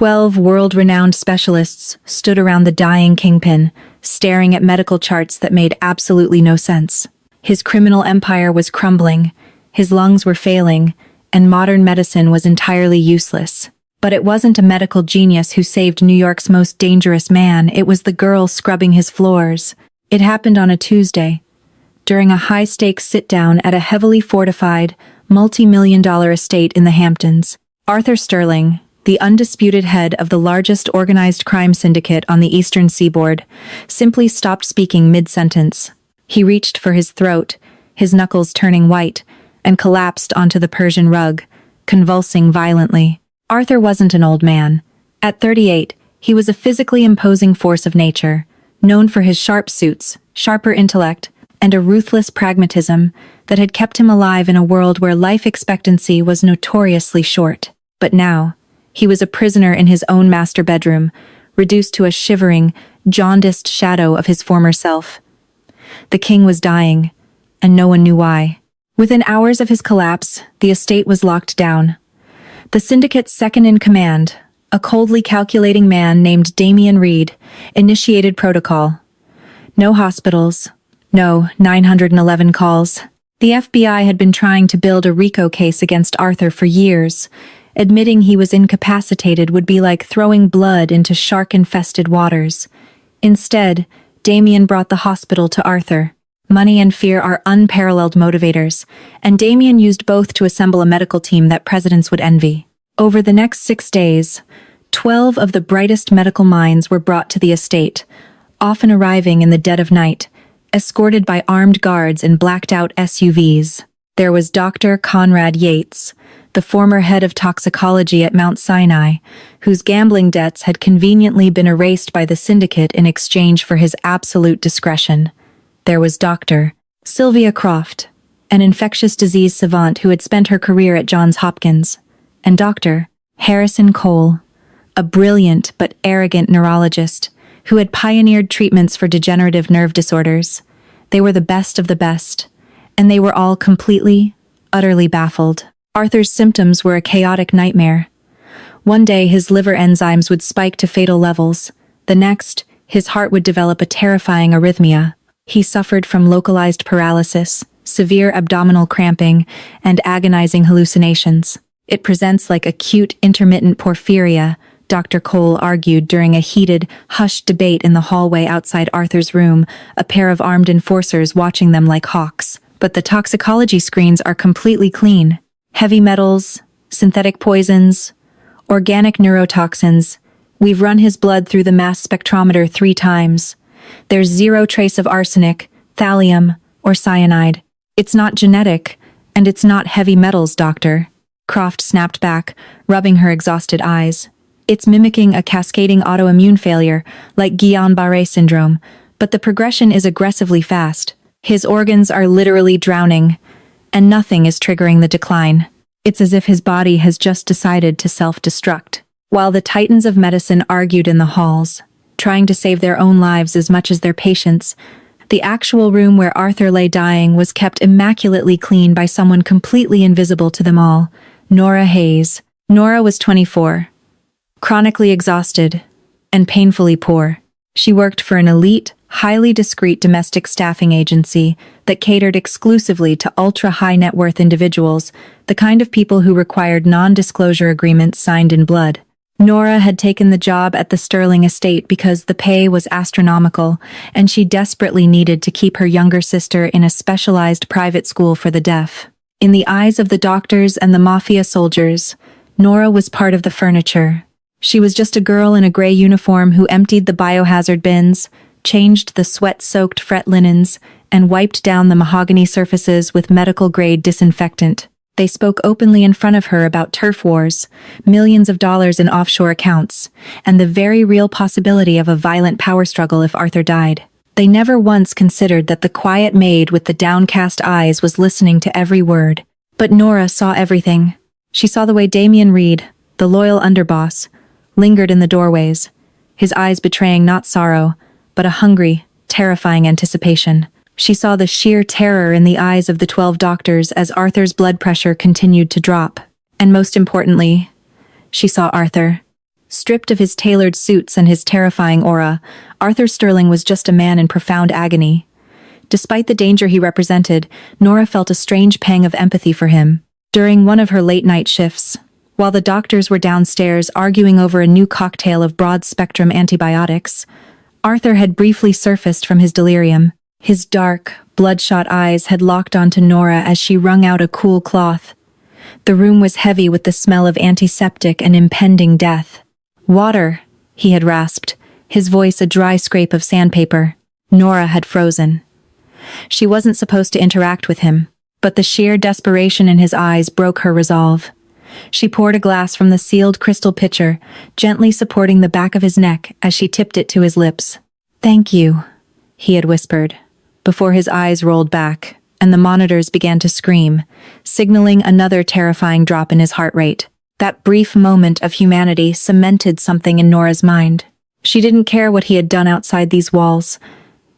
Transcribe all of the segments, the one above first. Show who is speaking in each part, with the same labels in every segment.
Speaker 1: 12 world-renowned specialists stood around the dying kingpin, staring at medical charts that made absolutely no sense. His criminal empire was crumbling, his lungs were failing, and modern medicine was entirely useless. But it wasn't a medical genius who saved New York's most dangerous man, it was the girl scrubbing his floors. It happened on a Tuesday, during a high-stakes sit-down at a heavily fortified, multi-million-dollar estate in the Hamptons. Arthur Sterling, the undisputed head of the largest organized crime syndicate on the eastern seaboard, simply stopped speaking mid-sentence. He reached for his throat, his knuckles turning white, and collapsed onto the Persian rug, convulsing violently. Arthur wasn't an old man. At 38, he was a physically imposing force of nature, known for his sharp suits, sharper intellect, and a ruthless pragmatism that had kept him alive in a world where life expectancy was notoriously short. But now, he was a prisoner in his own master bedroom, reduced to a shivering, jaundiced shadow of his former self. The king was dying, and no one knew why. Within hours of his collapse, the estate was locked down. The syndicate's second-in-command, a coldly calculating man named Damian Reed, initiated protocol. No hospitals, no 911 calls. The FBI had been trying to build a RICO case against Arthur for years. Admitting he was incapacitated would be like throwing blood into shark-infested waters. Instead, Damian brought the hospital to Arthur. Money and fear are unparalleled motivators, and Damian used both to assemble a medical team that presidents would envy. Over the next 6 days, 12 of the brightest medical minds were brought to the estate, often arriving in the dead of night, escorted by armed guards in blacked-out SUVs. There was Dr. Conrad Yates, the former head of toxicology at Mount Sinai, whose gambling debts had conveniently been erased by the syndicate in exchange for his absolute discretion. There was Dr. Sylvia Croft, an infectious disease savant who had spent her career at Johns Hopkins, and Dr. Harrison Cole, a brilliant but arrogant neurologist who had pioneered treatments for degenerative nerve disorders. They were the best of the best, and they were all completely, utterly baffled. Arthur's symptoms were a chaotic nightmare. One day his liver enzymes would spike to fatal levels. The next, his heart would develop a terrifying arrhythmia. He suffered from localized paralysis, severe abdominal cramping, and agonizing hallucinations. It presents like acute intermittent porphyria, Dr. Cole argued during a heated, hushed debate in the hallway outside Arthur's room, a pair of armed enforcers watching them like hawks. But the toxicology screens are completely clean. Heavy metals, synthetic poisons, organic neurotoxins. We've run his blood through the mass spectrometer 3 times. There's zero trace of arsenic, thallium, or cyanide. It's not genetic, and it's not heavy metals, doctor. Croft snapped back, rubbing her exhausted eyes. It's mimicking a cascading autoimmune failure, like Guillain-Barré syndrome, but the progression is aggressively fast. His organs are literally drowning, and nothing is triggering the decline. It's as if his body has just decided to self-destruct. While the titans of medicine argued in the halls, trying to save their own lives as much as their patients, the actual room where Arthur lay dying was kept immaculately clean by someone completely invisible to them all, Nora Hayes. Nora was 24, chronically exhausted, and painfully poor. She worked for an elite, highly discreet domestic staffing agency that catered exclusively to ultra-high net worth individuals, the kind of people who required non-disclosure agreements signed in blood. Nora had taken the job at the Sterling estate because the pay was astronomical, and she desperately needed to keep her younger sister in a specialized private school for the deaf. In the eyes of the doctors and the Mafia soldiers, Nora was part of the furniture. She was just a girl in a gray uniform who emptied the biohazard bins, changed the sweat-soaked fret linens, and wiped down the mahogany surfaces with medical-grade disinfectant. They spoke openly in front of her about turf wars, millions of dollars in offshore accounts, and the very real possibility of a violent power struggle if Arthur died. They never once considered that the quiet maid with the downcast eyes was listening to every word. But Nora saw everything. She saw the way Damian Reed, the loyal underboss, lingered in the doorways, his eyes betraying not sorrow, but a hungry, terrifying anticipation. She saw the sheer terror in the eyes of the 12 doctors as Arthur's blood pressure continued to drop. And most importantly, she saw Arthur, Stripped of his tailored suits and his terrifying aura, Arthur Sterling was just a man in profound agony. Despite the danger he represented, Nora felt a strange pang of empathy for him. During one of her late-night shifts, while the doctors were downstairs arguing over a new cocktail of broad-spectrum antibiotics, Arthur had briefly surfaced from his delirium. His dark, bloodshot eyes had locked onto Nora as she wrung out a cool cloth. The room was heavy with the smell of antiseptic and impending death. "Water," he had rasped, his voice a dry scrape of sandpaper. Nora had frozen. She wasn't supposed to interact with him, but the sheer desperation in his eyes broke her resolve. She poured a glass from the sealed crystal pitcher, gently supporting the back of his neck as she tipped it to his lips. "Thank you," he had whispered, before his eyes rolled back, and the monitors began to scream, signaling another terrifying drop in his heart rate. That brief moment of humanity cemented something in Nora's mind. She didn't care what he had done outside these walls.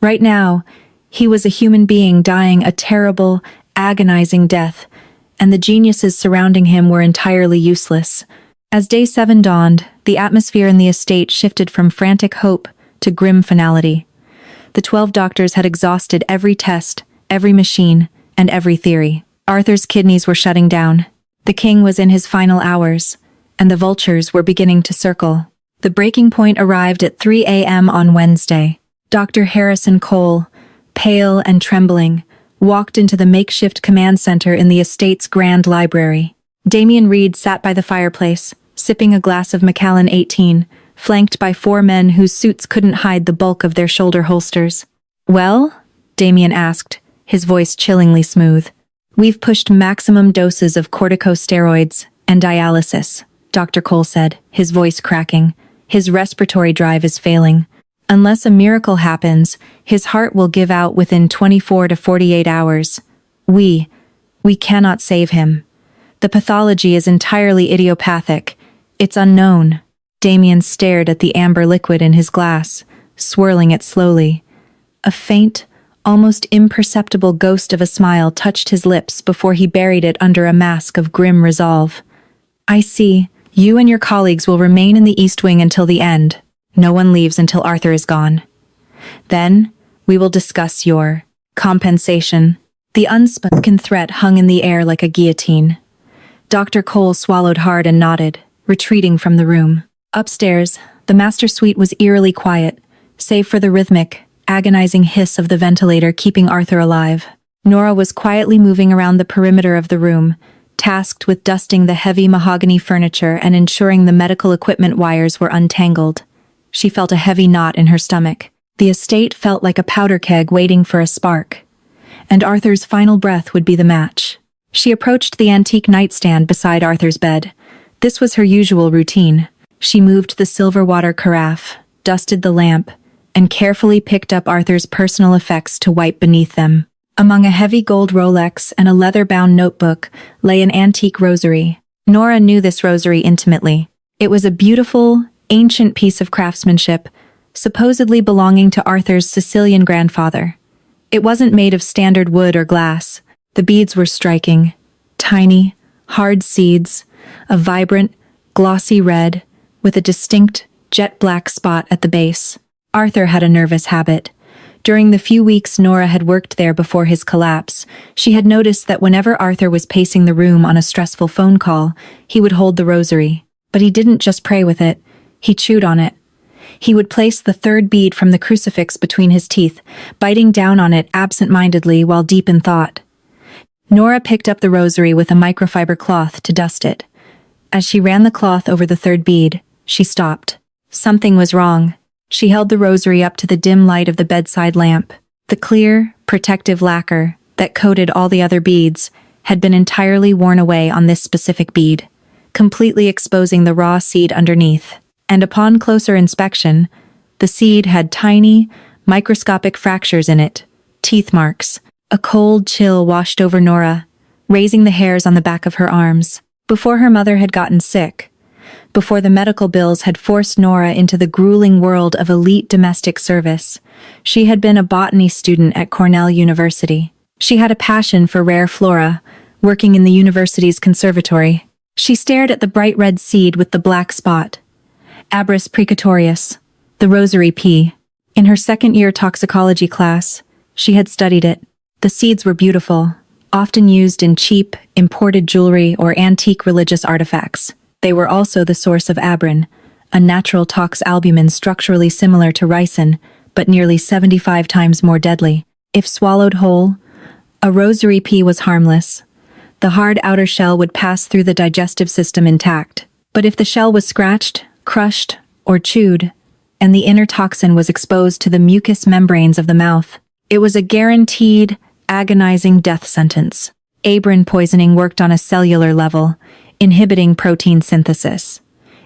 Speaker 1: Right now, he was a human being dying a terrible, agonizing death, and the geniuses surrounding him were entirely useless. As day 7 dawned, the atmosphere in the estate shifted from frantic hope to grim finality. The 12 doctors had exhausted every test, every machine, and every theory. Arthur's kidneys were shutting down. The king was in his final hours, and the vultures were beginning to circle. The breaking point arrived at 3 a.m. on Wednesday. Dr. Harrison Cole, pale and trembling, walked into the makeshift command center in the estate's grand library. Damian Reed sat by the fireplace, sipping a glass of Macallan 18, flanked by 4 men whose suits couldn't hide the bulk of their shoulder holsters. "Well?" Damian asked, his voice chillingly smooth. "We've pushed maximum doses of corticosteroids and dialysis," Dr. Cole said, his voice cracking. "His respiratory drive is failing. Unless a miracle happens, his heart will give out within 24 to 48 hours. We cannot save him. The pathology is entirely idiopathic. It's unknown." Damian stared at the amber liquid in his glass, swirling it slowly. A faint, almost imperceptible ghost of a smile touched his lips before he buried it under a mask of grim resolve. "I see. You and your colleagues will remain in the East Wing until the end. No one leaves until Arthur is gone. Then, we will discuss your compensation." The unspoken threat hung in the air like a guillotine. Dr. Cole swallowed hard and nodded, retreating from the room. Upstairs, the master suite was eerily quiet, save for the rhythmic, agonizing hiss of the ventilator keeping Arthur alive. Nora was quietly moving around the perimeter of the room, tasked with dusting the heavy mahogany furniture and ensuring the medical equipment wires were untangled. She felt a heavy knot in her stomach. The estate felt like a powder keg waiting for a spark, and Arthur's final breath would be the match. She approached the antique nightstand beside Arthur's bed. This was her usual routine. She moved the silver water carafe, dusted the lamp, and carefully picked up Arthur's personal effects to wipe beneath them. Among a heavy gold Rolex and a leather-bound notebook lay an antique rosary. Nora knew this rosary intimately. It was a beautiful, ancient piece of craftsmanship, supposedly belonging to Arthur's Sicilian grandfather. It wasn't made of standard wood or glass. The beads were striking, tiny, hard seeds, a vibrant, glossy red, with a distinct, jet-black spot at the base. Arthur had a nervous habit. During the few weeks Nora had worked there before his collapse, she had noticed that whenever Arthur was pacing the room on a stressful phone call, he would hold the rosary. But he didn't just pray with it. He chewed on it. He would place the 3rd bead from the crucifix between his teeth, biting down on it absent-mindedly while deep in thought. Nora picked up the rosary with a microfiber cloth to dust it. As she ran the cloth over the 3rd bead, she stopped. Something was wrong. She held the rosary up to the dim light of the bedside lamp. The clear, protective lacquer that coated all the other beads had been entirely worn away on this specific bead, completely exposing the raw seed underneath. And upon closer inspection, the seed had tiny, microscopic fractures in it, teeth marks. A cold chill washed over Nora, raising the hairs on the back of her arms. Before her mother had gotten sick, before the medical bills had forced Nora into the grueling world of elite domestic service, she had been a botany student at Cornell University. She had a passion for rare flora, working in the university's conservatory. She stared at the bright red seed with the black spot, Abris precatorius, the rosary pea. In her second-year toxicology class, she had studied it. The seeds were beautiful, often used in cheap, imported jewelry or antique religious artifacts. They were also the source of abrin, a natural toxalbumin structurally similar to ricin, but nearly 75 times more deadly. If swallowed whole, a rosary pea was harmless. The hard outer shell would pass through the digestive system intact. But if the shell was scratched, crushed, or chewed, and the inner toxin was exposed to the mucous membranes of the mouth, it was a guaranteed, agonizing death sentence. Abrin poisoning worked on a cellular level, inhibiting protein synthesis.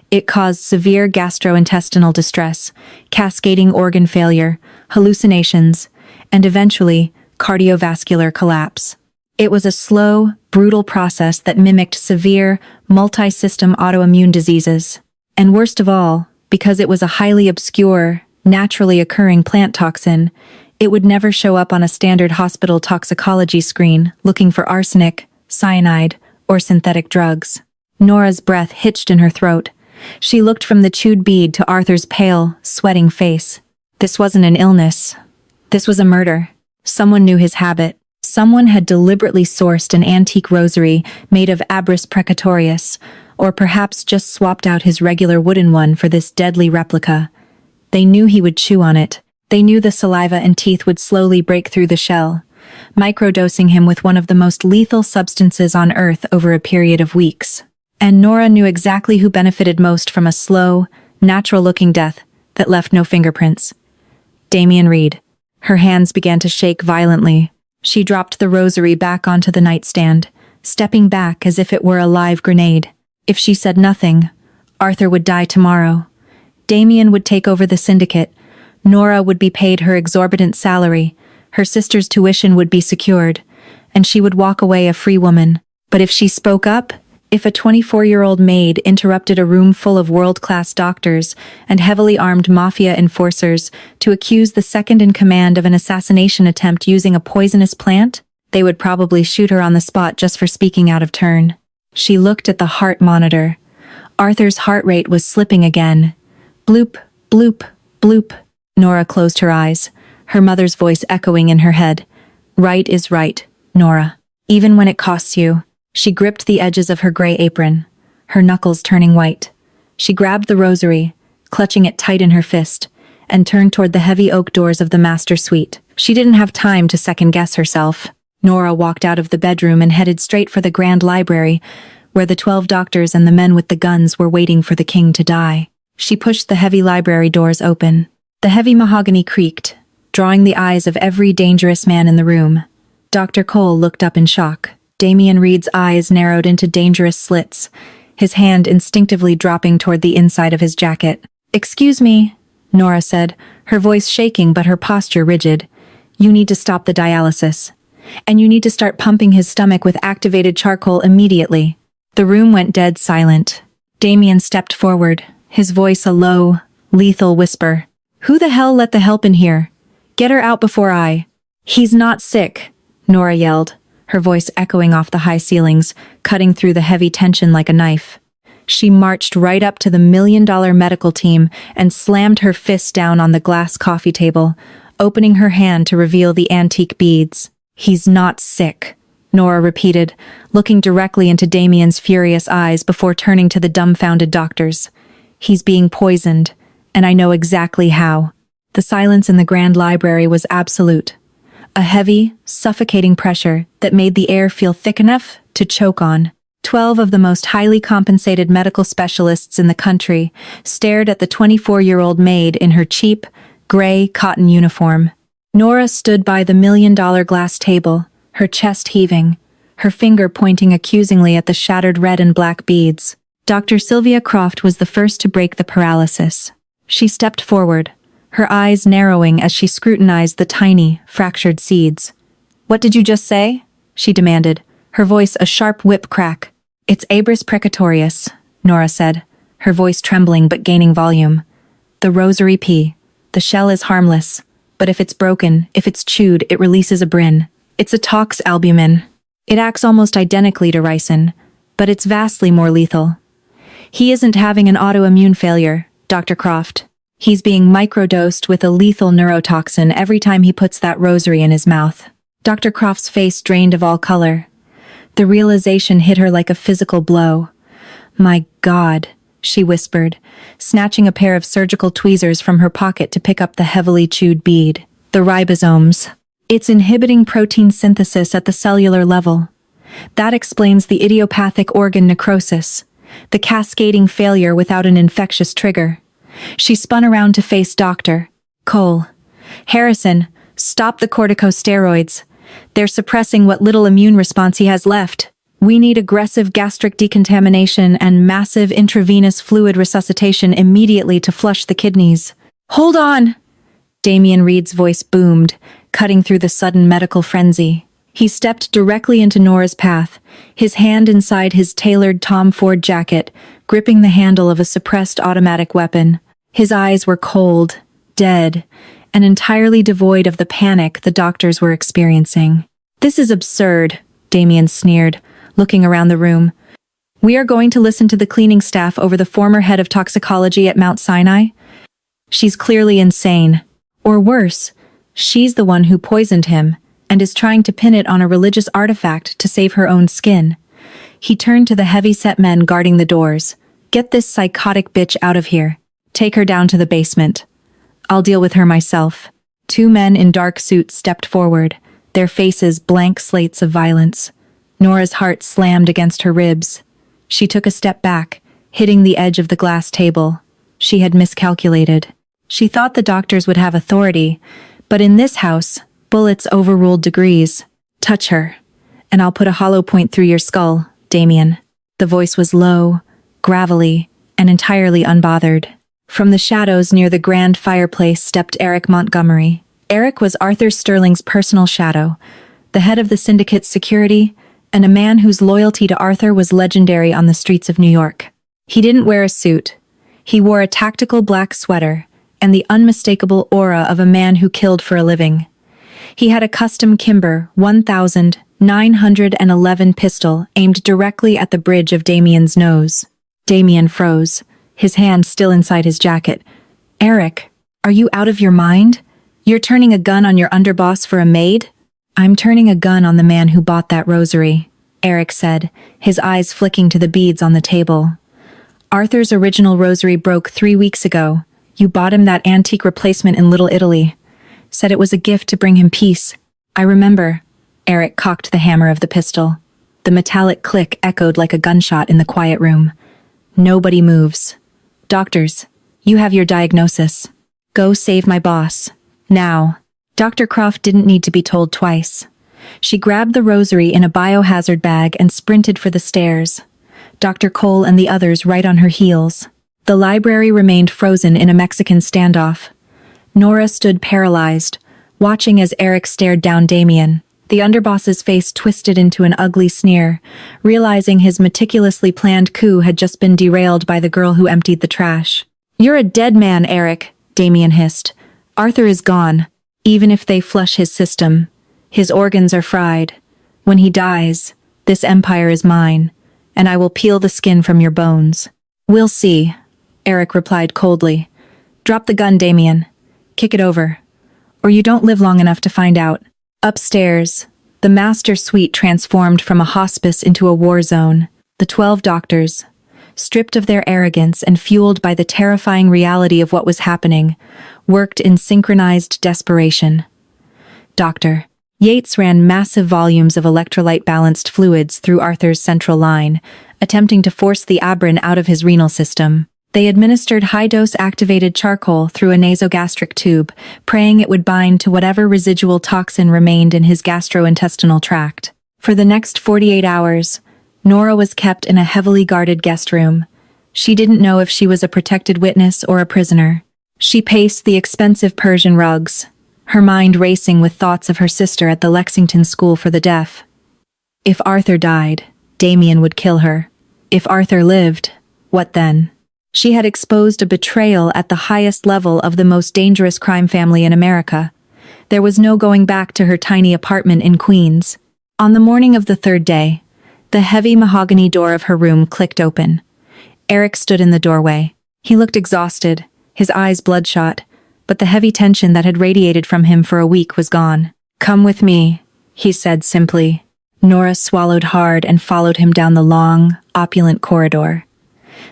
Speaker 1: It caused severe gastrointestinal distress, cascading organ failure, hallucinations, and eventually, cardiovascular collapse. It was a slow, brutal process that mimicked severe, multi-system autoimmune diseases. And worst of all, because it was a highly obscure, naturally occurring plant toxin, it would never show up on a standard hospital toxicology screen looking for arsenic, cyanide, or synthetic drugs. Nora's breath hitched in her throat. She looked from the chewed bead to Arthur's pale, sweating face. This wasn't an illness. This was a murder. Someone knew his habit. Someone had deliberately sourced an antique rosary made of Abris precatorius, or perhaps just swapped out his regular wooden one for this deadly replica. They knew he would chew on it. They knew the saliva and teeth would slowly break through the shell, microdosing him with one of the most lethal substances on Earth over a period of weeks. And Nora knew exactly who benefited most from a slow, natural-looking death that left no fingerprints. Damian Reed. Her hands began to shake violently. She dropped the rosary back onto the nightstand, stepping back as if it were a live grenade. If she said nothing, Arthur would die tomorrow. Damian would take over the syndicate. Nora would be paid her exorbitant salary. Her sister's tuition would be secured, and she would walk away a free woman. But if she spoke up, if a 24-year-old maid interrupted a room full of world-class doctors and heavily armed Mafia enforcers to accuse the second-in-command of an assassination attempt using a poisonous plant, they would probably shoot her on the spot just for speaking out of turn. She looked at the heart monitor. Arthur's heart rate was slipping again. Bloop, bloop, bloop. Nora closed her eyes, her mother's voice echoing in her head. Right is right, Nora. Even when it costs you. She gripped the edges of her gray apron, her knuckles turning white. She grabbed the rosary, clutching it tight in her fist, and turned toward the heavy oak doors of the master suite. She didn't have time to second-guess herself. Nora walked out of the bedroom and headed straight for the grand library, where the 12 doctors and the men with the guns were waiting for the king to die. She pushed the heavy library doors open. The heavy mahogany creaked, drawing the eyes of every dangerous man in the room. Dr. Cole looked up in shock. Damian Reed's eyes narrowed into dangerous slits, his hand instinctively dropping toward the inside of his jacket. "Excuse me," Nora said, her voice shaking but her posture rigid. "You need to stop the dialysis. And you need to start pumping his stomach with activated charcoal immediately." The room went dead silent. Damian stepped forward, his voice a low, lethal whisper. "Who the hell let the help in here? Get her out before I—" "He's not sick," Nora yelled, her voice echoing off the high ceilings, cutting through the heavy tension like a knife. She marched right up to the million-dollar medical team and slammed her fist down on the glass coffee table, opening her hand to reveal the antique beads. "He's not sick," Nora repeated, looking directly into Damian's furious eyes before turning to the dumbfounded doctors. "He's being poisoned, and I know exactly how." The silence in the grand library was absolute. A heavy, suffocating pressure that made the air feel thick enough to choke on. 12 of the most highly compensated medical specialists in the country stared at the 24-year-old maid in her cheap, gray cotton uniform. Nora stood by the million-dollar glass table, her chest heaving, her finger pointing accusingly at the shattered red and black beads. Dr. Sylvia Croft was the first to break the paralysis. She stepped forward, her eyes narrowing as she scrutinized the tiny, fractured seeds. "What did you just say?" she demanded, her voice a sharp whip crack. "It's Abris precatorius," Nora said, her voice trembling but gaining volume. "The rosary pea. The shell is harmless, but if it's broken, if it's chewed, it releases a brin. It's a toxalbumin. It acts almost identically to ricin, but it's vastly more lethal. He isn't having an autoimmune failure, Dr. Croft. He's being microdosed with a lethal neurotoxin every time he puts that rosary in his mouth. Dr. Croft's face drained of all color. The realization hit her like a physical blow. My God, she whispered, snatching a pair of surgical tweezers from her pocket to pick up the heavily chewed bead. The ribosomes. It's inhibiting protein synthesis at the cellular level. That explains the idiopathic organ necrosis, the cascading failure without an infectious trigger. She spun around to face Dr. Cole. Harrison, stop the corticosteroids. They're suppressing what little immune response he has left. We need aggressive gastric decontamination and massive intravenous fluid resuscitation immediately to flush the kidneys. Hold on! Damian Reed's voice boomed, cutting through the sudden medical frenzy. He stepped directly into Nora's path, his hand inside his tailored Tom Ford jacket, gripping the handle of a suppressed automatic weapon. His eyes were cold, dead, and entirely devoid of the panic the doctors were experiencing. This is absurd, Damian sneered, looking around the room. We are going to listen to the cleaning staff over the former head of toxicology at Mount Sinai? She's clearly insane. Or worse, she's the one who poisoned him and is trying to pin it on a religious artifact to save her own skin. He turned to the heavy-set men guarding the doors. Get this psychotic bitch out of here. Take her down to the basement. I'll deal with her myself. 2 men in dark suits stepped forward, their faces blank slates of violence. Nora's heart slammed against her ribs. She took a step back, hitting the edge of the glass table. She had miscalculated. She thought the doctors would have authority, but in this house, bullets overruled degrees. Touch her, and I'll put a hollow point through your skull, Damian. The voice was low, gravelly, and entirely unbothered. From the shadows near the grand fireplace stepped Eric Montgomery. Eric was Arthur Sterling's personal shadow, the head of the syndicate's security, and a man whose loyalty to Arthur was legendary on the streets of New York. He didn't wear a suit. He wore a tactical black sweater and the unmistakable aura of a man who killed for a living. He had a custom Kimber 1911 pistol aimed directly at the bridge of Damian's nose. Damian froze, his hand still inside his jacket. Eric, are you out of your mind? You're turning a gun on your underboss for a maid? I'm turning a gun on the man who bought that rosary, Eric said, his eyes flicking to the beads on the table. Arthur's original rosary broke 3 weeks ago. You bought him that antique replacement in Little Italy. Said it was a gift to bring him peace. I remember. Eric cocked the hammer of the pistol. The metallic click echoed like a gunshot in the quiet room. Nobody moves. Doctors, you have your diagnosis. Go save my boss. Now. Dr. Croft didn't need to be told twice. She grabbed the rosary in a biohazard bag and sprinted for the stairs. Dr. Cole and the others right on her heels. The library remained frozen in a Mexican standoff. Nora stood paralyzed, watching as Eric stared down Damian. The underboss's face twisted into an ugly sneer, realizing his meticulously planned coup had just been derailed by the girl who emptied the trash. You're a dead man, Eric, Damian hissed. Arthur is gone. Even if they flush his system, his organs are fried. When he dies, this empire is mine, and I will peel the skin from your bones. We'll see, Eric replied coldly. Drop the gun, Damian. Kick it over. Or you don't live long enough to find out. Upstairs, the master suite transformed from a hospice into a war zone. The 12 doctors, stripped of their arrogance and fueled by the terrifying reality of what was happening, worked in synchronized desperation. Dr. Yates ran massive volumes of electrolyte-balanced fluids through Arthur's central line, attempting to force the abrin out of his renal system. They administered high-dose activated charcoal through a nasogastric tube, praying it would bind to whatever residual toxin remained in his gastrointestinal tract. For the next 48 hours, Nora was kept in a heavily guarded guest room. She didn't know if she was a protected witness or a prisoner. She paced the expensive Persian rugs, her mind racing with thoughts of her sister at the Lexington School for the Deaf. If Arthur died, Damian would kill her. If Arthur lived, what then? She had exposed a betrayal at the highest level of the most dangerous crime family in America. There was no going back to her tiny apartment in Queens. On the morning of the 3rd day, the heavy mahogany door of her room clicked open. Eric stood in the doorway. He looked exhausted, his eyes bloodshot, but the heavy tension that had radiated from him for a week was gone. "Come with me," he said simply. Nora swallowed hard and followed him down the long, opulent corridor.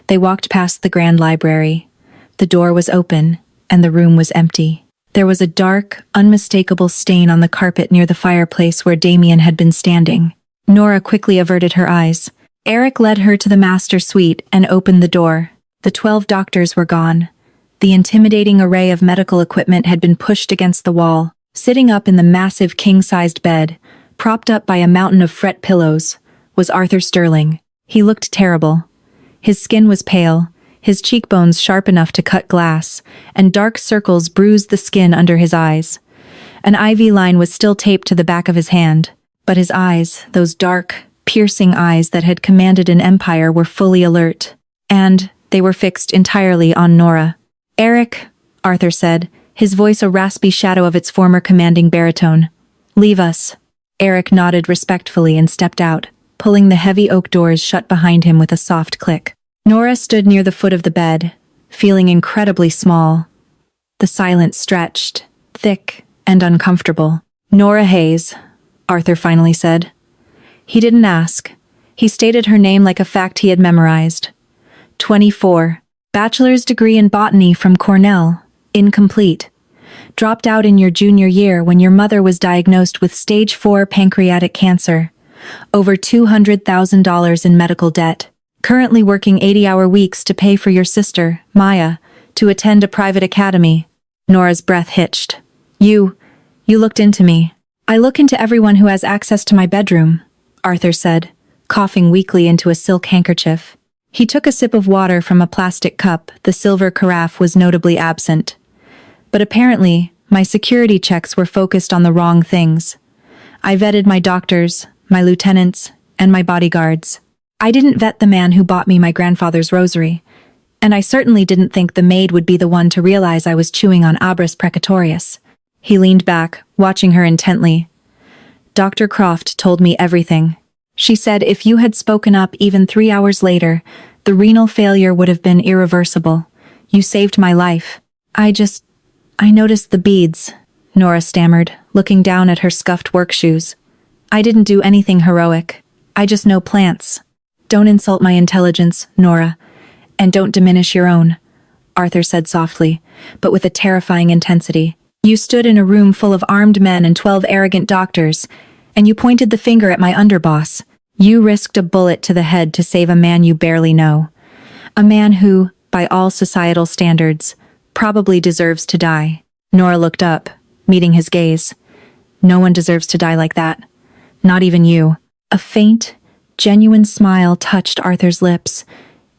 Speaker 1: They walked past the grand library. The door was open, and the room was empty. There was a dark, unmistakable stain on the carpet near the fireplace where Damien had been standing. Nora quickly averted her eyes. Eric led her to the master suite and opened the door. The 12 doctors were gone. The intimidating array of medical equipment had been pushed against the wall. Sitting up in the massive king-sized bed, propped up by a mountain of fret pillows, was Arthur Sterling. He looked terrible. His skin was pale, his cheekbones sharp enough to cut glass, and dark circles bruised the skin under his eyes. An IV line was still taped to the back of his hand, but his eyes, those dark, piercing eyes that had commanded an empire, were fully alert. And they were fixed entirely on Nora. "Eric," Arthur said, his voice a raspy shadow of its former commanding baritone. "Leave us." Eric nodded respectfully and stepped out, pulling the heavy oak doors shut behind him with a soft click. Nora stood near the foot of the bed, feeling incredibly small. The silence stretched, thick and uncomfortable. "Nora Hayes," Arthur finally said. He didn't ask. He stated her name like a fact he had memorized. 24. Bachelor's degree in botany from Cornell. Incomplete. Dropped out in your junior year when your mother was diagnosed with stage 4 pancreatic cancer. Over $200,000 in medical debt. Currently working 80-hour weeks to pay for your sister, Maya, to attend a private academy. Nora's breath hitched. You looked into me." "I look into everyone who has access to my bedroom," Arthur said, coughing weakly into a silk handkerchief. He took a sip of water from a plastic cup. The silver carafe was notably absent. "But apparently, my security checks were focused on the wrong things. I vetted my doctors, my lieutenants, and my bodyguards. I didn't vet the man who bought me my grandfather's rosary, and I certainly didn't think the maid would be the one to realize I was chewing on Abris precatorius." He leaned back, watching her intently. "Dr. Croft told me everything. She said if you had spoken up even 3 hours later, the renal failure would have been irreversible. You saved my life. I noticed the beads," Nora stammered, looking down at her scuffed work shoes. "I didn't do anything heroic. I just know plants." "Don't insult my intelligence, Nora, and don't diminish your own," Arthur said softly, but with a terrifying intensity. "You stood in a room full of armed men and 12 arrogant doctors, and you pointed the finger at my underboss. You risked a bullet to the head to save a man you barely know. A man who, by all societal standards, probably deserves to die." Nora looked up, meeting his gaze. "No one deserves to die like that. Not even you." A faint, genuine smile touched Arthur's lips.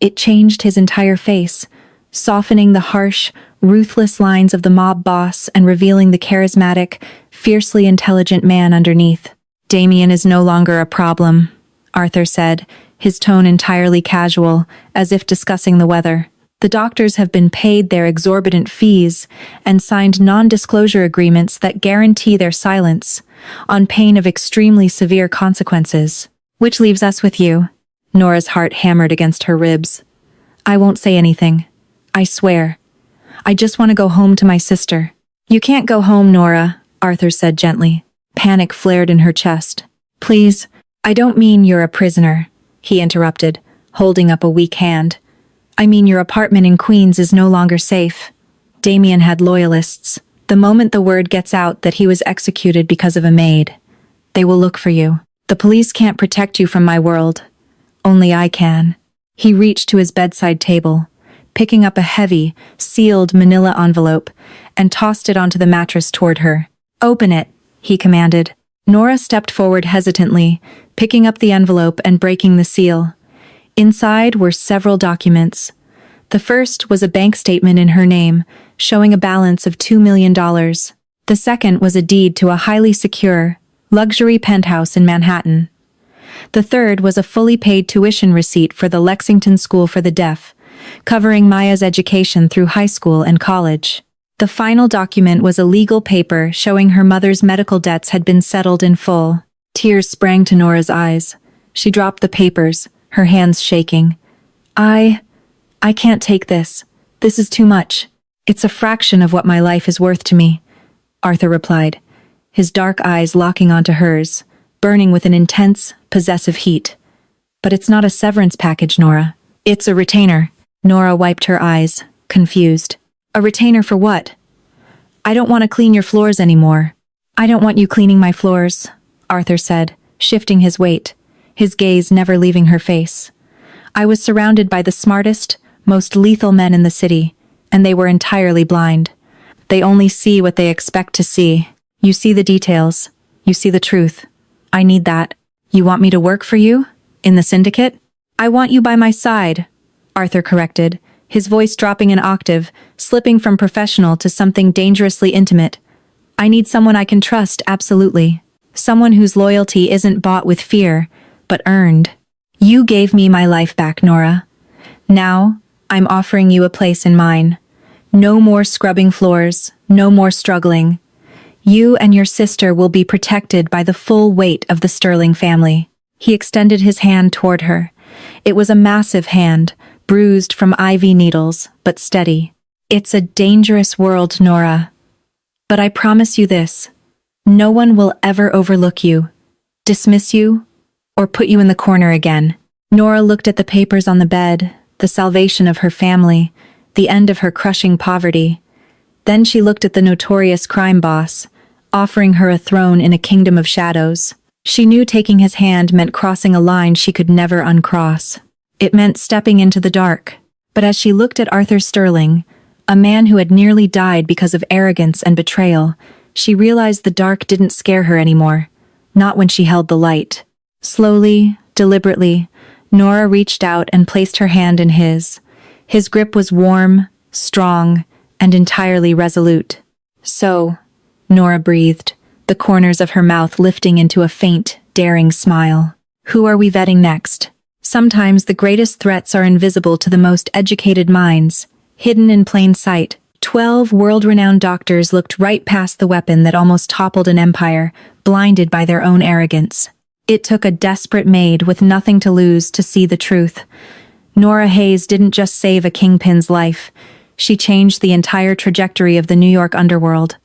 Speaker 1: It changed his entire face, softening the harsh, ruthless lines of the mob boss and revealing the charismatic, fiercely intelligent man underneath. "Damien is no longer a problem," Arthur said, his tone entirely casual, as if discussing the weather. "The doctors have been paid their exorbitant fees and signed non-disclosure agreements that guarantee their silence, on pain of extremely severe consequences. Which leaves us with you." Nora's heart hammered against her ribs. "I won't say anything. I swear. I just want to go home to my sister." "You can't go home, Nora," Arthur said gently. Panic flared in her chest. "Please, I don't mean you're a prisoner," he interrupted, holding up a weak hand. "I mean your apartment in Queens is no longer safe. Damien had loyalists. The moment the word gets out that he was executed because of a maid, they will look for you. The police can't protect you from my world. Only I can." He reached to his bedside table, picking up a heavy, sealed manila envelope, and tossed it onto the mattress toward her. "Open it," he commanded. Nora stepped forward hesitantly, picking up the envelope and breaking the seal. Inside were several documents. The first was a bank statement in her name, showing a balance of $2 million. The second was a deed to a highly secure, luxury penthouse in Manhattan. The third was a fully paid tuition receipt for the Lexington School for the Deaf, covering Maya's education through high school and college. The final document was a legal paper showing her mother's medical debts had been settled in full. Tears sprang to Nora's eyes. She dropped the papers, her hands shaking. I can't take this," This is too much. It's a fraction of what my life is worth to me, Arthur replied, his dark eyes locking onto hers, burning with an intense, possessive heat. But it's not a severance package, Nora. It's a retainer. Nora wiped her eyes, confused. A retainer for what? I don't want to clean your floors anymore. I don't want you cleaning my floors, Arthur said, shifting his weight, his gaze never leaving her face. I was surrounded by the smartest, most lethal men in the city, and they were entirely blind. They only see what they expect to see. You see the details. You see the truth. I need that. You want me to work for you? In the syndicate? I want you by my side, Arthur corrected, his voice dropping an octave, slipping from professional to something dangerously intimate. I need someone I can trust, absolutely. Someone whose loyalty isn't bought with fear, but earned. You gave me my life back, Nora. Now, I'm offering you a place in mine. No more scrubbing floors, no more struggling. You and your sister will be protected by the full weight of the Sterling family. He extended his hand toward her. It was a massive hand, bruised from IV needles, but steady. It's a dangerous world, Nora. But I promise you this. No one will ever overlook you, dismiss you, or put you in the corner again. Nora looked at the papers on the bed, the salvation of her family, the end of her crushing poverty. Then she looked at the notorious crime boss, offering her a throne in a kingdom of shadows. She knew taking his hand meant crossing a line she could never uncross. It meant stepping into the dark. But as she looked at Arthur Sterling, a man who had nearly died because of arrogance and betrayal, she realized the dark didn't scare her anymore, not when she held the light. Slowly, deliberately, Nora reached out and placed her hand in his. His grip was warm, strong, and entirely resolute. So, Nora breathed, the corners of her mouth lifting into a faint, daring smile. Who are we vetting next? Sometimes the greatest threats are invisible to the most educated minds, hidden in plain sight. 12 world-renowned doctors looked right past the weapon that almost toppled an empire, blinded by their own arrogance. It took a desperate maid with nothing to lose to see the truth. Nora Hayes didn't just save a kingpin's life. She changed the entire trajectory of the New York underworld.